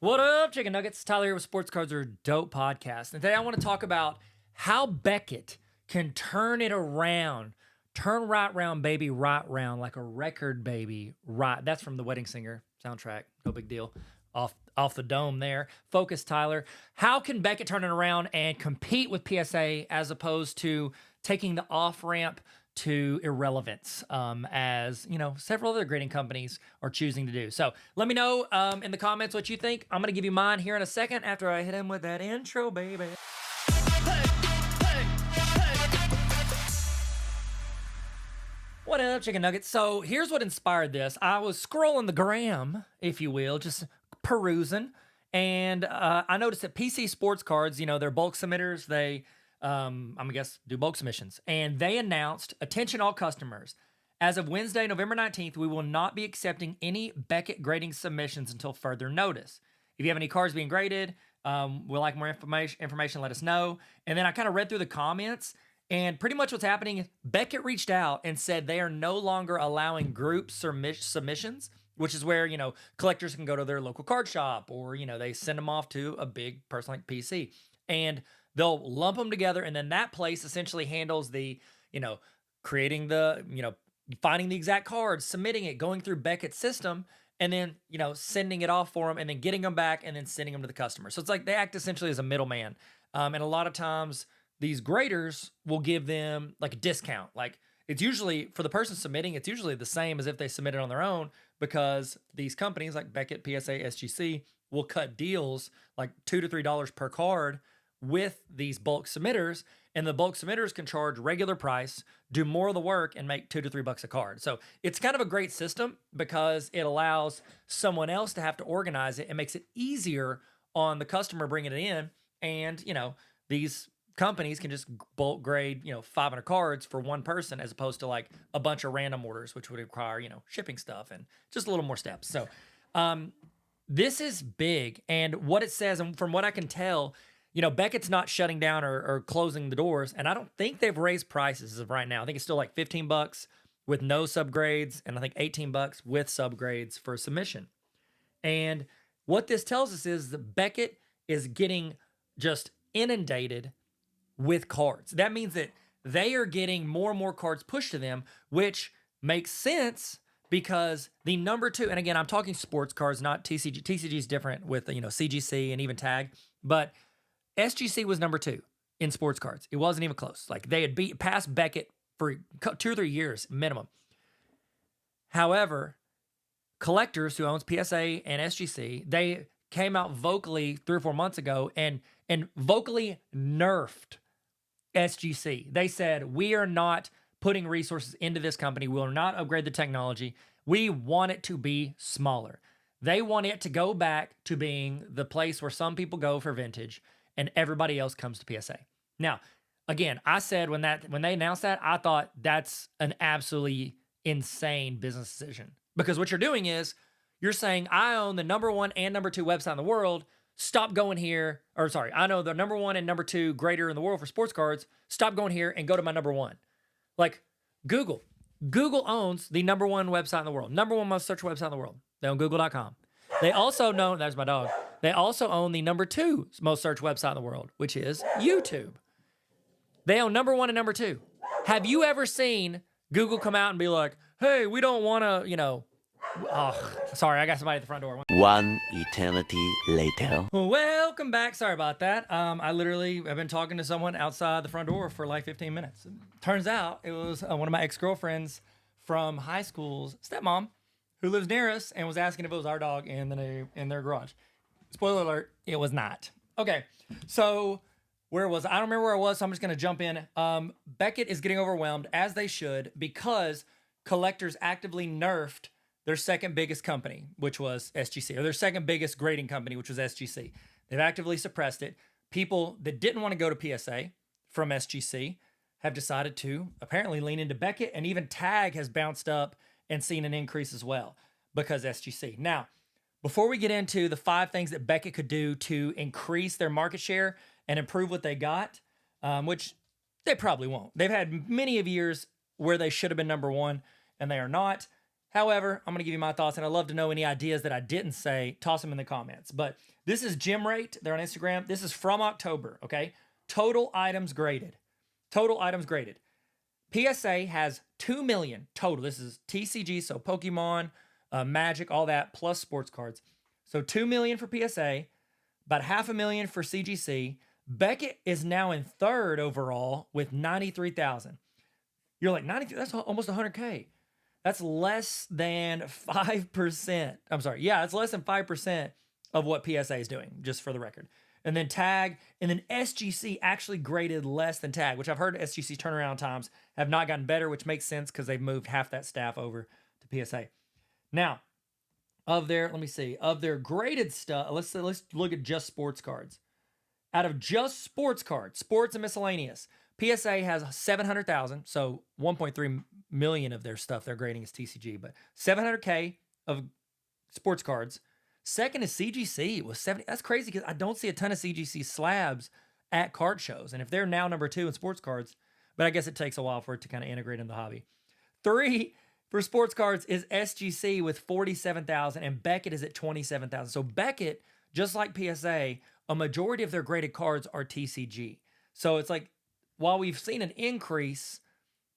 What up, Chicken Nuggets? Tyler here with Sports Cards Are Dope podcast. And today I want to talk about how Beckett can turn it around. Turn right round, baby, right round, like a record, baby, right. That's from the Wedding Singer soundtrack. No big deal. Off the dome there. Focus, Tyler. How can Beckett turn it around and compete with PSA as opposed to taking the off-ramp to irrelevance, as you know, several other grading companies are choosing to do. So let me know in the comments what you think. I'm gonna give you mine here in a second after I hit him with that intro, baby. What up, Chicken Nuggets? So here's what inspired this. I was scrolling the gram, if you will, just perusing, and I noticed that PC Sports Cards, you know, they're bulk submitters. They I'm gonna guess do bulk submissions, and they announced, attention all customers, as of Wednesday, November 19th, we will not be accepting any Beckett grading submissions until further notice. If you have any cards being graded, we'd like more information, let us know. And then I kind of read through the comments, and pretty much what's happening is Beckett reached out and said they are no longer allowing group submissions, which is where, you know, collectors can go to their local card shop, or, you know, they send them off to a big person like PC. And they'll lump them together, and then that place essentially handles the, you know, creating the, you know, finding the exact cards, submitting it, going through Beckett's system, and then, you know, sending it off for them, and then getting them back, and then sending them to the customer. So it's like they act essentially as a middleman. And a lot of times these graders will give them like a discount. Like it's usually, for the person submitting, it's usually the same as if they submitted on their own, because these companies like Beckett, PSA, SGC will cut deals like $2 to $3 per card with these bulk submitters, and the bulk submitters can charge regular price, do more of the work, and make $2 to $3 a card. So it's kind of a great system because it allows someone else to have to organize it and makes it easier on the customer bringing it in. And, you know, these companies can just bulk grade, you know, 500 cards for one person, as opposed to like a bunch of random orders, which would require, you know, shipping stuff and just a little more steps. So this is big. And what it says, and from what I can tell, you know, Beckett's not shutting down or closing the doors, and I don't think they've raised prices as of right now. I think it's still like $15 with no subgrades, and I think $18 with subgrades for submission. And what this tells us is that Beckett is getting just inundated with cards. That means that they are getting more and more cards pushed to them, which makes sense because the number two, and again, I'm talking sports cards, not TCG. TCG is different with, you know, CGC and even tag, but SGC was number two in sports cards. It wasn't even close. Like they had passed Beckett for 2 or 3 years minimum. However, collectors who owns PSA and SGC, they came out vocally 3 or 4 months ago and vocally nerfed SGC. They said, we are not putting resources into this company. We will not upgrade the technology. We want it to be smaller. They want it to go back to being the place where some people go for vintage and everybody else comes to PSA. Now, again, I said when they announced that, I thought that's an absolutely insane business decision. Because what you're doing is you're saying, I own the number 1 and number 2 website in the world. Stop going here. Or sorry, I know the number 1 and number 2 grader in the world for sports cards. Stop going here and go to my number 1. Like Google. Google owns the number 1 website in the world. Number 1 most searched website in the world. They own Google.com. They also know, there's my dog. They also own the number 2 most searched website in the world, which is YouTube. They own number 1 and number 2. Have you ever seen Google come out and be like, hey, we don't want to, you know, oh, sorry, I got somebody at the front door. One eternity later. Welcome back. Sorry about that. I literally have been talking to someone outside the front door for like 15 minutes. Turns out it was one of my ex-girlfriends from high school's stepmom who lives near us and was asking if it was our dog in their garage. Spoiler alert, it was not. Okay, so where was I? I don't remember where I was, so I'm just going to jump in. Beckett is getting overwhelmed, as they should, because collectors actively nerfed their second biggest company, which was SGC, or their second biggest grading company, which was SGC. They've actively suppressed it. People that didn't want to go to PSA from SGC have decided to apparently lean into Beckett, and even Tag has bounced up and seen an increase as well because SGC. Now, before we get into the 5 things that Beckett could do to increase their market share and improve what they got, which they probably won't. They've had many of years where they should have been number 1 and they are not. However, I'm going to give you my thoughts, and I'd love to know any ideas that I didn't say. Toss them in the comments. But this is Gym Rate. They're on Instagram. This is from October, okay? Total items graded. Total items graded. PSA has 2 million total. This is TCG, so Pokemon, Magic, all that, plus sports cards. So 2 million for PSA, about 500,000 for CGC. Beckett is now in third overall with 93,000. You're like, 93, that's almost 100K. That's less than 5%. I'm sorry. Yeah, it's less than 5% of what PSA is doing, just for the record. And then Tag, and then SGC actually graded less than Tag, which I've heard SGC turnaround times have not gotten better, which makes sense because they've moved half that staff over to PSA. Now, of their graded stuff, let's look at just sports cards. Out of just sports cards, sports and miscellaneous, PSA has 700,000, so 1.3 million of their stuff they're grading as TCG, but 700K of sports cards. Second is CGC with 70. That's crazy because I don't see a ton of CGC slabs at card shows. And if they're now number 2 in sports cards, but I guess it takes a while for it to kind of integrate in the hobby. 3 for sports cards is SGC with 47,000, and Beckett is at 27,000. So Beckett, just like PSA, a majority of their graded cards are TCG. So it's like, while we've seen an increase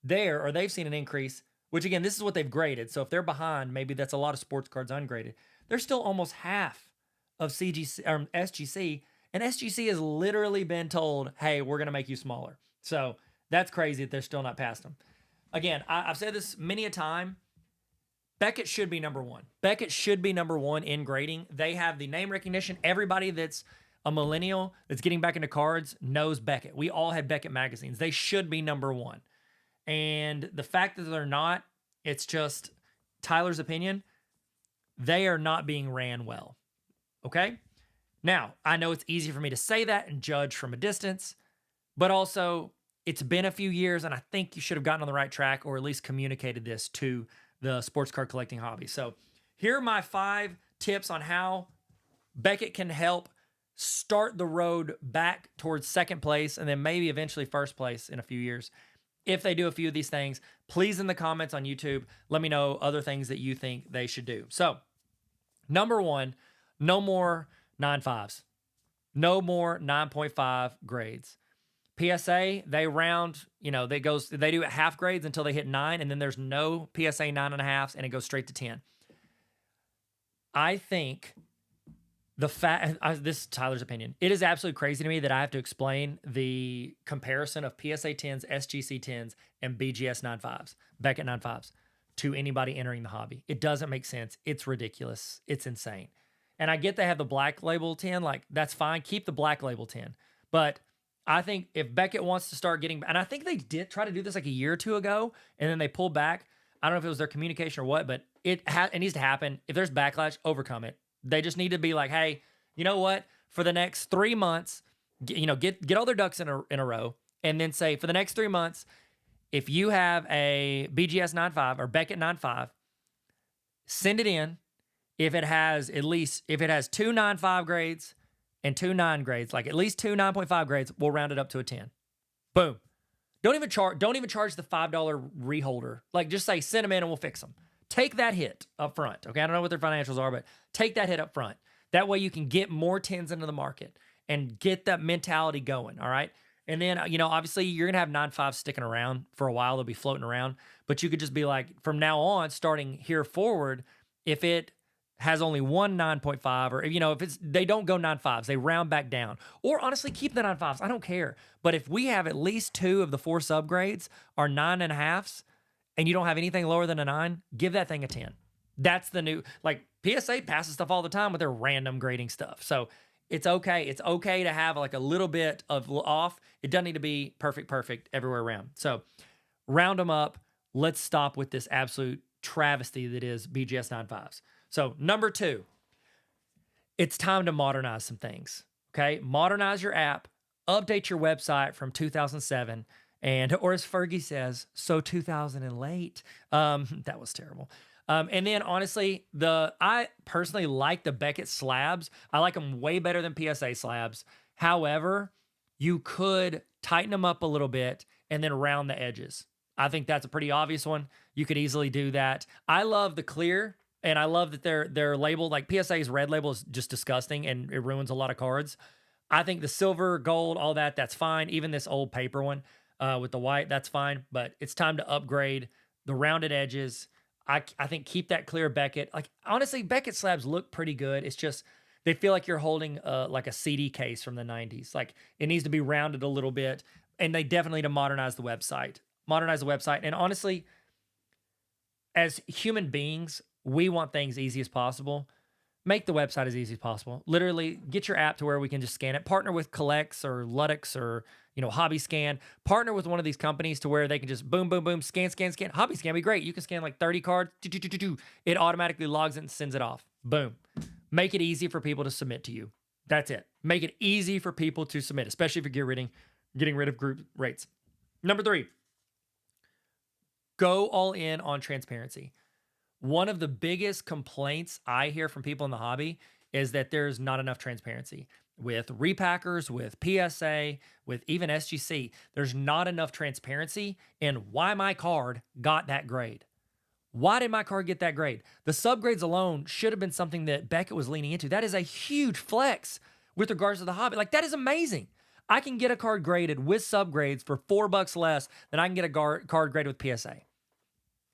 there, or they've seen an increase, which again, this is what they've graded. So if they're behind, maybe that's a lot of sports cards ungraded. They're still almost half of CGC or SGC, and SGC has literally been told, hey, we're going to make you smaller. So that's crazy that they're still not past them. Again, I've said this many a time. Beckett should be number 1. Beckett should be number 1 in grading. They have the name recognition. Everybody that's a millennial that's getting back into cards knows Beckett. We all had Beckett magazines. They should be number 1. And the fact that they're not, it's just Tyler's opinion. They are not being ran well. Okay? Now, I know it's easy for me to say that and judge from a distance, but also it's been a few years, and I think you should have gotten on the right track or at least communicated this to the sports card collecting hobby. So here are my 5 tips on how Beckett can help start the road back towards second place and then maybe eventually first place in a few years. If they do a few of these things, please in the comments on YouTube, let me know other things that you think they should do. So, number 1, no more 9.5s. No more 9.5 grades. PSA, they round, they do it half grades until they hit 9, and then there's no PSA 9.5s, and it goes straight to 10. I think this is Tyler's opinion. It is absolutely crazy to me that I have to explain the comparison of PSA 10s, SGC 10s, and BGS 9.5s, Beckett 9.5s, to anybody entering the hobby. It doesn't make sense. It's ridiculous. It's insane. And I get they have the black label 10, like that's fine. Keep the black label 10. But I think if Beckett wants to start getting, and I think they did try to do this like a year or 2 ago, and then they pulled back. I don't know if it was their communication or what, but it needs to happen. If there's backlash, overcome it. They just need to be like, hey, you know what? For the next 3 months, get all their ducks in a row, and then say for the next 3 months, if you have a BGS 9.5 or Beckett 9.5, send it in. If it has 2 9.5 grades and 2 9 grades, like at least 2 9.5 grades, we'll round it up to a 10. Boom. Don't even charge the $5 reholder. Like just say send them in and we'll fix them. Take that hit up front. Okay, I don't know what their financials are, but take that hit up front. That way you can get more 10s into the market and get that mentality going, all right? And then, obviously you're going to have 9.5s sticking around for a while. They'll be floating around. But you could just be like, from now on, starting here forward, if it has only one 9.5 or, if they don't go 9.5s, they round back down. Or honestly, keep the 9.5s. I don't care. But if we have at least 2 of the 4 subgrades are 9.5s, and you don't have anything lower than a 9, give that thing a 10. That's the new, PSA passes stuff all the time with their random grading stuff. So it's okay. It's okay to have like a little bit of off. It doesn't need to be perfect everywhere around. So round them up. Let's stop with this absolute travesty that is BGS 9.5s. So number 2, it's time to modernize some things. Okay. Modernize your app, update your website from 2007. Or as Fergie says, so 2000 and late. That was terrible. And then honestly, I personally like the Beckett slabs. I like them way better than PSA slabs. However, you could tighten them up a little bit and then round the edges. I think that's a pretty obvious one. You could easily do that. I love the clear, and I love that they're labeled like PSA's red label is just disgusting and it ruins a lot of cards. I think the silver, gold, all that, that's fine. Even this old paper one with the white, that's fine. But it's time to upgrade the rounded edges. I think keep that clear Beckett. Like honestly, Beckett slabs look pretty good. It's just they feel like you're holding like a CD case from the 90s. Like it needs to be rounded a little bit, and they definitely need to modernize the website. Modernize the website. And honestly, as human beings, we want things easy as possible. Make the website as easy as possible. Literally, get your app to where we can just scan it. Partner with Collects or Ludex or Hobby Scan. Partner with one of these companies to where they can just boom, boom, boom, scan, scan, scan. Hobby Scan be great. You can scan like 30 cards. It automatically logs it and sends it off. Boom. Make it easy for people to submit to you. That's it. Make it easy for people to submit, especially if you're getting rid of group rates. Number 3, go all in on transparency. One of the biggest complaints I hear from people in the hobby is that there's not enough transparency with repackers, with PSA, with even SGC. There's not enough transparency in why my card got that grade. Why did my card get that grade? The subgrades alone should have been something that Beckett was leaning into. That is a huge flex with regards to the hobby. Like, that is amazing. I can get a card graded with subgrades for $4 less than I can get a card graded with PSA.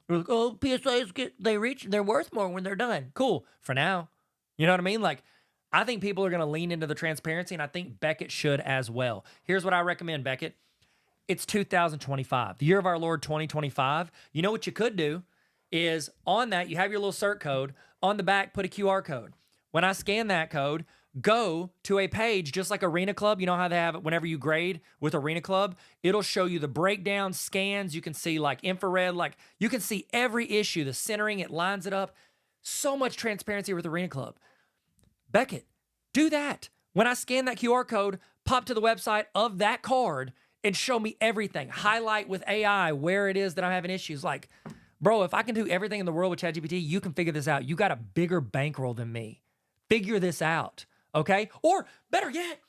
We're like, oh, PSAs they're worth more when they're done. Cool. For now. You know what I mean? Like, I think people are going to lean into the transparency, and I think Beckett should as well. Here's what I recommend, Beckett. It's 2025, the year of our Lord 2025. You know what you could do is on that, you have your little cert code. On the back, put a QR code. When I scan that code, go to a page just like Arena Club. You know how they have it whenever you grade with Arena Club? It'll show you the breakdown, scans. You can see like infrared, like you can see every issue, the centering, it lines it up. So much transparency with Arena Club. Beckett, do that. When I scan that QR code, pop to the website of that card and show me everything. Highlight with AI where it is that I'm having issues. Like, bro, if I can do everything in the world with ChatGPT, you can figure this out. You got a bigger bankroll than me. Figure this out, okay? Or better yet,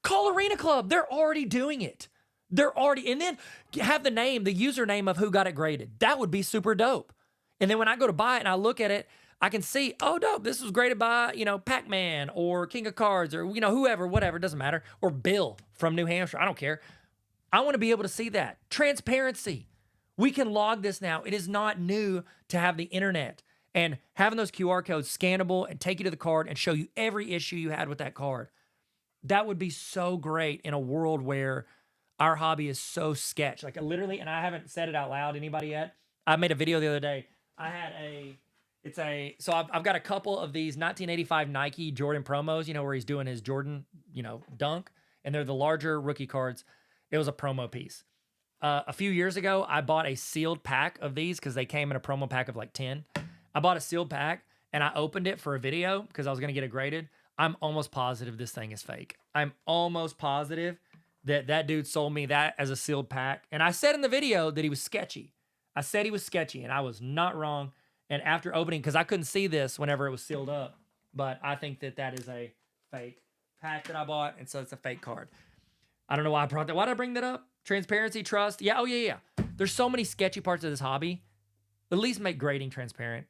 call Arena Club. They're already doing it. And then have the username of who got it graded. That would be super dope. And then when I go to buy it and I look at it, I can see, oh, dope, this was graded by, Pac-Man or King of Cards or, whoever, whatever, it doesn't matter. Or Bill from New Hampshire. I don't care. I want to be able to see that. Transparency. We can log this now. It is not new to have the internet. And having those QR codes scannable and take you to the card and show you every issue you had with that card. That would be so great in a world where our hobby is so sketch. Like literally, and I haven't said it out loud to anybody yet. I made a video the other day. So I've got a couple of these 1985 Nike Jordan promos, where he's doing his Jordan, dunk. And they're the larger rookie cards. It was a promo piece. A few years ago, I bought a sealed pack of these because they came in a promo pack of like 10. I bought a sealed pack and I opened it for a video because I was going to get it graded. I'm almost positive this thing is fake. I'm almost positive that dude sold me that as a sealed pack. And I said in the video that he was sketchy. I said he was sketchy and I was not wrong. And after opening, because I couldn't see this whenever it was sealed up, but I think that is a fake pack that I bought. And so it's a fake card. I don't know why I brought that. Why did I bring that up? Transparency, trust. Yeah. Oh, yeah. There's so many sketchy parts of this hobby. At least make grading transparent.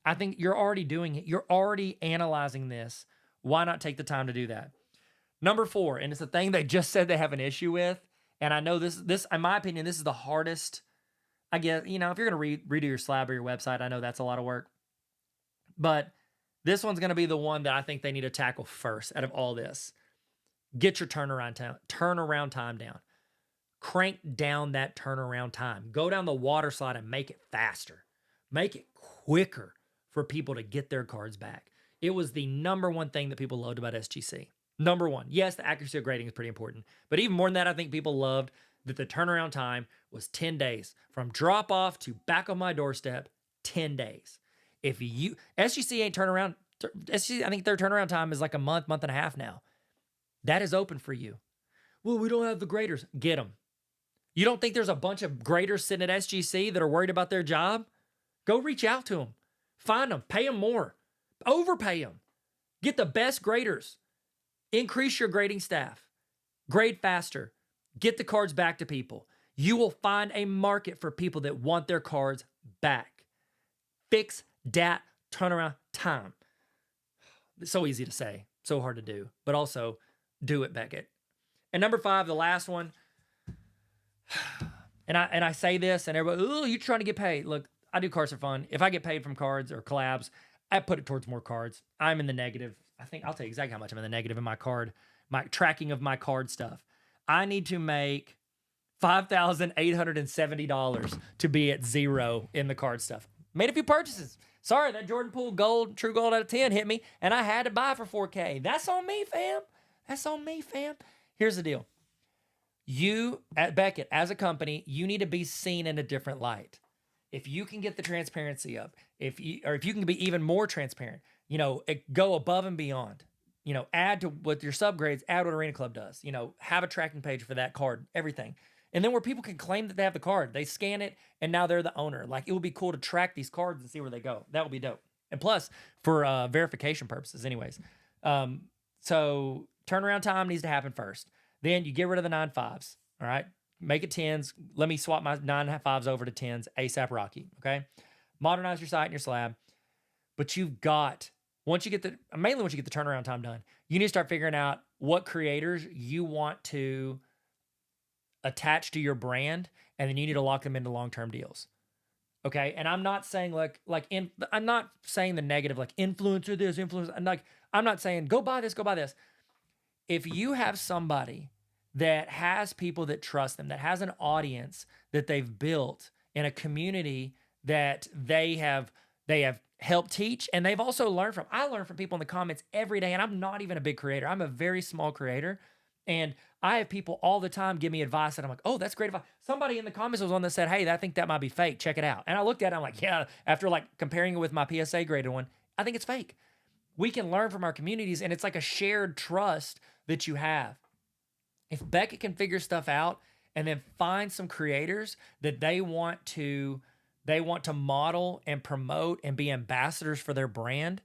I think you're already doing it. You're already analyzing this. Why not take the time to do that? Number 4, and it's a thing they just said they have an issue with. And I know this, in my opinion, this is the hardest. I guess, if you're going to redo your slab or your website, I know that's a lot of work. But this one's going to be the one that I think they need to tackle first out of all this. Get your turnaround time down. Crank down that turnaround time. Go down the water slide and make it faster. Make it quicker for people to get their cards back. It was the number one thing that people loved about SGC. Number one. Yes, the accuracy of grading is pretty important. But even more than that, I think people loved that the turnaround time was 10 days. From drop off to back on my doorstep, 10 days. If SGC ain't turnaround, SGC, I think their turnaround time is like a month and a half now. That is open for you. Well, we don't have the graders. Get them. You don't think there's a bunch of graders sitting at SGC that are worried about their job? Go reach out to them. Find them. Pay them more. Overpay them. Get the best graders. Increase your grading staff. Grade faster. Get the cards back to people. You will find a market for people that want their cards back. Fix that turnaround time. It's so easy to say, so hard to do, but also do it, Beckett. And number 5, the last one. And I say this, and everybody, oh, you're trying to get paid. Look, I do cards for fun. If I get paid from cards or collabs, I put it towards more cards. I'm in the negative. I think I'll tell you exactly how much I'm in the negative in my tracking of my card stuff. I need to make $5,870 to be at 0 in the card stuff. Made a few purchases. Sorry, that Jordan Poole gold, true gold out of 10 hit me, and I had to buy for $4K. That's on me, fam. That's on me, fam. Here's the deal. You, at Beckett, as a company, you need to be seen in a different light. If you can get the transparency up, if you can be even more transparent, go above and beyond. Add to what your subgrades, add what Arena Club does. Have a tracking page for that card, everything. And then where people can claim that they have the card, they scan it, and now they're the owner. Like, it would be cool to track these cards and see where they go. That would be dope. And plus, for verification purposes, anyways. So turnaround time needs to happen first. Then you get rid of the 9.5s, all right? Make it 10s. Let me swap my 9.5s over to 10s, ASAP Rocky, okay? Modernize your site and your slab. But once you get the turnaround time done, you need to start figuring out what creators you want to attach to your brand, and then you need to lock them into long-term deals. Okay? And I'm not saying I'm not saying the negative, like influencer this, influencer. I'm not saying go buy this, go buy this. If you have somebody that has people that trust them, that has an audience that they've built in a community that they have helped teach, and they've also learned from. I learn from people in the comments every day, and I'm not even a big creator. I'm a very small creator, and I have people all the time give me advice that I'm like, oh, that's great advice. Somebody in the comments was one that said, hey, I think that might be fake. Check it out. And I looked at it, I'm like, yeah, after comparing it with my PSA graded one, I think it's fake. We can learn from our communities, and it's like a shared trust that you have. If Beckett can figure stuff out and then find some creators that they want to model and promote and be ambassadors for their brand,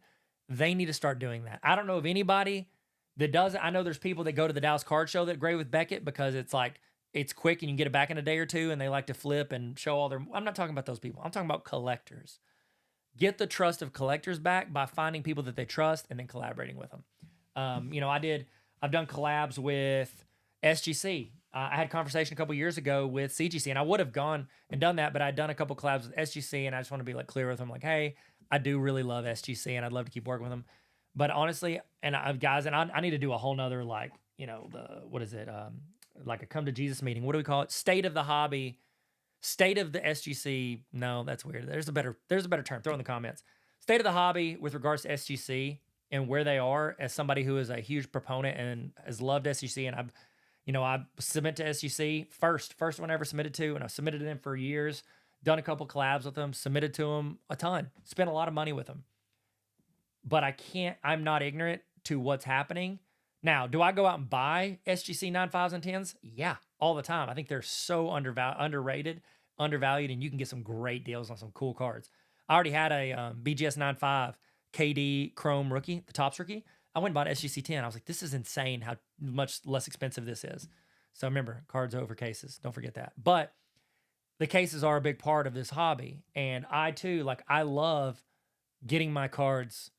they need to start doing that. I don't know of anybody that does it. I know there's people that go to the Dallas Card Show that grade with Beckett because it's quick and you can get it back in a day or two, and they like to flip and show all their. I'm not talking about those people. I'm talking about collectors. Get the trust of collectors back by finding people that they trust and then collaborating with them. I've done collabs with SGC. I had a conversation a couple years ago with CGC, and I would have gone and done that, but I'd done a couple collabs with SGC, and I just want to be clear with them, hey, I do really love SGC, and I'd love to keep working with them. But honestly, and I need to do a whole nother a come to Jesus meeting. What do we call it? State of the hobby, state of the SGC. No, that's weird. There's a better term. Throw in the comments. State of the hobby with regards to SGC and where they are as somebody who is a huge proponent and has loved SGC, and I submit to SGC first one I ever submitted to, and I've submitted to them for years, done a couple collabs with them, submitted to them a ton, spent a lot of money with them. But I'm not ignorant to what's happening. Now, do I go out and buy SGC 9.5s and 10s? Yeah, all the time. I think they're so underrated, undervalued, and you can get some great deals on some cool cards. I already had a BGS 9.5 KD Chrome rookie, the Topps rookie. I went and bought SGC 10. I was like, this is insane how much less expensive this is. So remember, cards over cases. Don't forget that. But the cases are a big part of this hobby. And I too, I love getting my cards.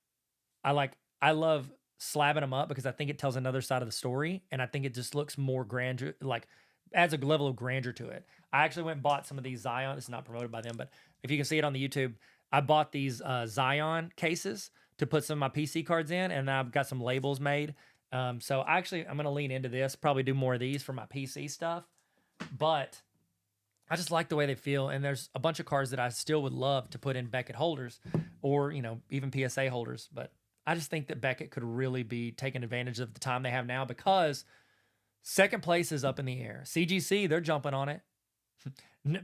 I love slabbing them up because I think it tells another side of the story. And I think it just looks more grandeur, adds a level of grandeur to it. I actually went and bought some of these Zion. This is not promoted by them, but if you can see it on the YouTube, I bought these Zion cases to put some of my PC cards in, and I've got some labels made. So I'm going to lean into this, probably do more of these for my PC stuff. But I just like the way they feel, and there's a bunch of cards that I still would love to put in Beckett holders or, even PSA holders. But I just think that Beckett could really be taking advantage of the time they have now because second place is up in the air. CGC, they're jumping on it.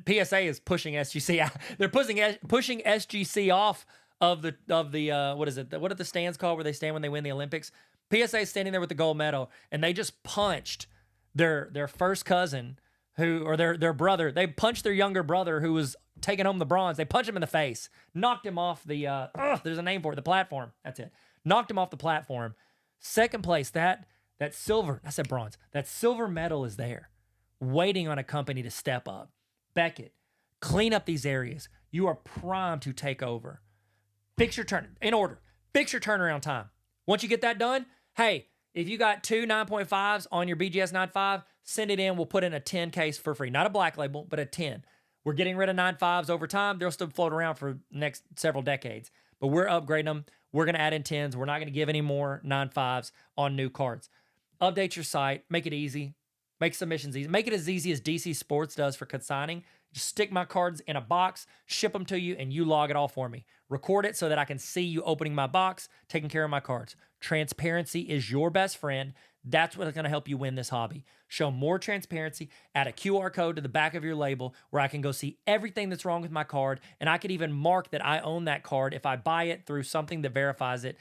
PSA is pushing SGC out. They're pushing SGC off of the what is it? What are the stands called where they stand when they win the Olympics? PSA is standing there with the gold medal, and they just punched their first cousin or their brother. They punched their younger brother who was taking home the bronze. They punched him in the face, knocked him off the there's a name for it, the platform. That's it. Knocked him off the platform. Second place, that silver. I said bronze. That silver medal is there. waiting on a company to step up. Beckett, clean up these areas. You are primed to take over. Fix your turn in order. Fix your turnaround time. Once you get that done, hey, if you got two 9.5s on your BGS 9.5, send it in. We'll put in a 10 case for free. Not a black label, but a 10. We're getting rid of 9.5s over time. They'll still float around for the next several decades. But we're upgrading them. We're going to add in 10s. We're not going to give any more 9.5s on new cards. Update your site. Make it easy. Make submissions easy. Make it as easy as DC Sports does for consigning. Just stick my cards in a box, ship them to you, and you log it all for me. Record it so that I can see you opening my box, taking care of my cards. Transparency is your best friend. That's what's going to help you win this hobby. Show more transparency. Add a QR code to the back of your label where I can go see everything that's wrong with my card, and I could even mark that I own that card if I buy it through something that verifies it.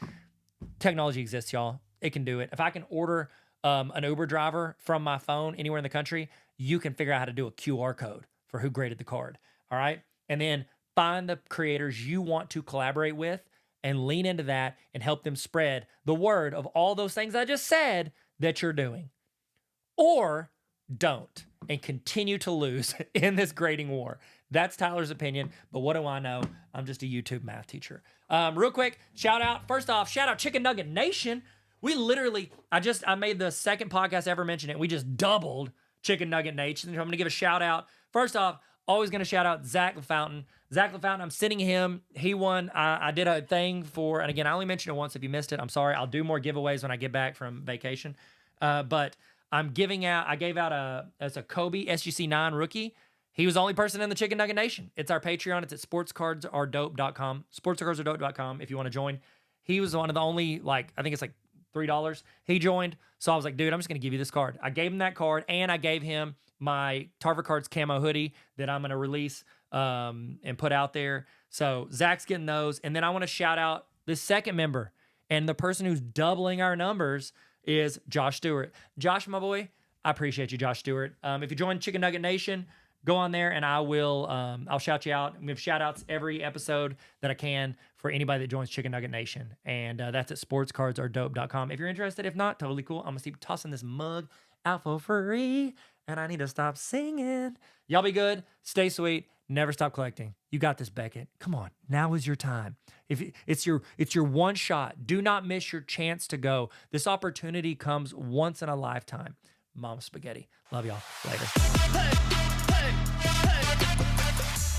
Technology exists, y'all. It can do it. If I can order an Uber driver from my phone anywhere in the country, you can figure out how to do a QR code for who graded the card. All right? And then find the creators you want to collaborate with and lean into that and help them spread the word of all those things I just said that you're doing. Or don't and continue to lose in this grading war. That's Tyler's opinion, but what do I know? I'm just a YouTube math teacher. Real quick, shout out. First off, shout out Chicken Nugget Nation. We literally, I made the second podcast ever mention it. We just doubled Chicken Nugget Nation. I'm going to give a shout out. First off, always going to shout out Zach LaFountain. Zach LaFountain, I'm sending him. He won. I did a thing for, and again, I only mentioned it once. If you missed it, I'm sorry. I'll do more giveaways when I get back from vacation. But I'm giving out, I gave out as a Kobe SGC 9 rookie. He was the only person in the Chicken Nugget Nation. It's our Patreon. It's at sportscardsaredope.com. Sportscardsaredope.com if you want to join. He was one of the only, I think it's $3. He joined. So I was like, dude, I'm just going to give you this card. I gave him that card, and I gave him my Tarver Cards camo hoodie that I'm going to release and put out there. So Zach's getting those. And then I want to shout out the second member. And the person who's doubling our numbers is Josh Stewart. Josh, my boy, I appreciate you, Josh Stewart. If you join Chicken Nugget Nation, go on there and I will, I'll shout you out. I'm going to give shout outs every episode that I can for anybody that joins Chicken Nugget Nation. And that's at sportscardsaredope.com. If you're interested, if not, totally cool. I'm going to keep tossing this mug out for free and I need to stop singing. Y'all be good. Stay sweet. Never stop collecting. You got this, Beckett. Come on. Now is your time. If it's your one shot. Do not miss your chance to go. This opportunity comes once in a lifetime. Mama Spaghetti. Love y'all. Later. Hey, hey, hey.